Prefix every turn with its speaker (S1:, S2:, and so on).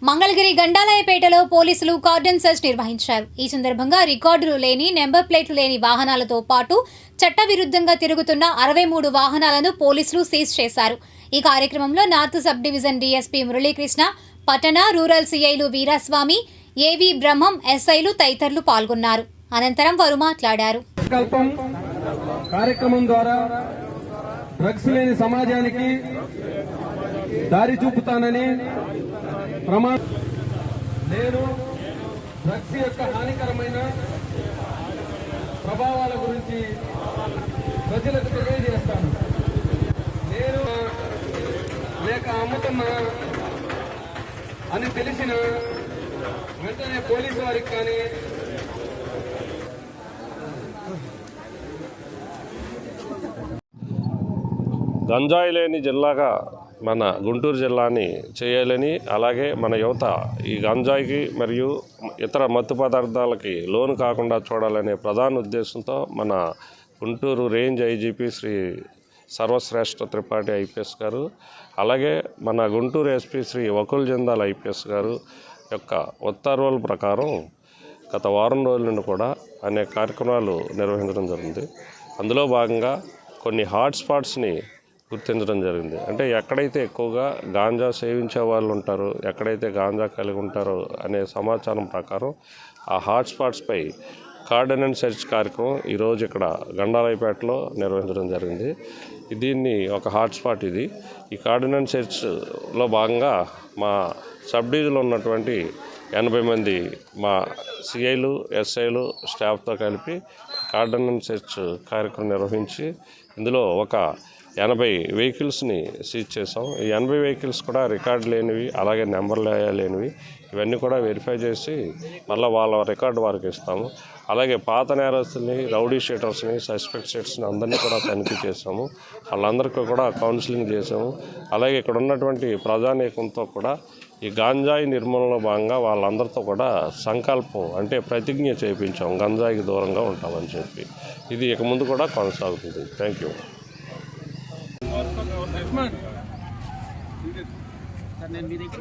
S1: మంగళగిరి గండాలయపేటలో పోలీసులు cordon search నిర్వహించారు. ఈ సందర్భంగా రికార్డులు లేని, నెంబర్ ప్లేట్లు లేని వాహనాలతో పాటు చట్టవిరుద్ధంగా తిరుగుతున్న 63 వాహనాలను పోలీసులు సీజ్ చేశారు. ఈ కార్యక్రమంలో north sub division DSP Muralikrishna, పట్టణ రూరల్ సిఐలు వీరాస్వామి, ఏవి బ్రహ్మం, ఎస్ఐలు తదితరులు పాల్గొన్నారు. అనంతరం వారు మాట్లాడారు.
S2: కార్యక్రమం ద్వారా డ్రగ్స్ లేని సమాజానికి దారి చూపుతానని నేను డ్రగ్స్ యొక్క హానికరమైన ప్రభావాల గురించి ప్రజలకు తెలియజేస్తాను. నేను లేక అమ్ముతున్నా అని తెలిసిన వెంటనే పోలీసు వారికి కానీ
S3: గంజాయి లేని జిల్లాగా మన గుంటూరు జిల్లాని చేయాలని, అలాగే మన యువత ఈ గంజాయికి మరియు ఇతర మత్తు పదార్థాలకి లోను కాకుండా చూడాలనే ప్రధాన ఉద్దేశంతో మన Guntur range IGP Shri Sarvashreshtha Tripathi IPS garu, అలాగే మన గుంటూరు ఎస్పీ శ్రీ వకుల్ జిందాల్ ఐపీఎస్ గారు యొక్క ఉత్తర్వుల ప్రకారం గత వారం రోజుల నుండి కూడా అనేక కార్యక్రమాలు నిర్వహించడం జరిగింది. అందులో భాగంగా కొన్ని హాట్స్పాట్స్ని గుర్తించడం జరిగింది. అంటే ఎక్కడైతే ఎక్కువగా గాంజా సేవించే వాళ్ళు ఉంటారో, ఎక్కడైతే గాంజా కలిగి ఉంటారో అనే సమాచారం ప్రకారం ఆ హాట్స్పాట్స్పై కార్డన్ సెర్చ్ కార్యక్రమం ఈరోజు ఇక్కడ గండాలయపేటలో నిర్వహించడం జరిగింది. దీన్ని ఒక హాట్స్పాట్ ఇది. ఈ కార్డన్ సెర్చ్లో భాగంగా మా సబ్ డివిజన్లో ఉన్నటువంటి 80 మంది మా సిఐలు, ఎస్ఐలు స్టాఫ్తో కలిపి కార్డన్ సెర్చ్ కార్యక్రమం నిర్వహించి ఇందులో ఒక 80 వెహికల్స్ని సీజ్ చేసాం. ఈ 80 వెహికల్స్ కూడా రికార్డు లేనివి, అలాగే నెంబర్లు లేనివి, ఇవన్నీ కూడా వెరిఫై చేసి మళ్ళీ వాళ్ళ రికార్డు వారికి ఇస్తాము. అలాగే పాత నేరస్తుల్ని, రౌడీ షీటర్స్ని, సస్పెక్ట్ షీటర్స్ని అందరినీ కూడా తనిఖీ చేసాము. వాళ్ళందరికీ కూడా కౌన్సిలింగ్ చేసాము. అలాగే ఇక్కడ ఉన్నటువంటి ప్రజానీకంతో కూడా ఈ గంజాయి నిర్మూలనలో భాగంగా వాళ్ళందరితో కూడా సంకల్పం అంటే ప్రతిజ్ఞ చేయించాం, గంజాయికి దూరంగా ఉంటామని చెప్పి. ఇది ఇక ముందు కూడా కొనసాగుతుంది. Thank you.
S4: నేను మీ దగ్గర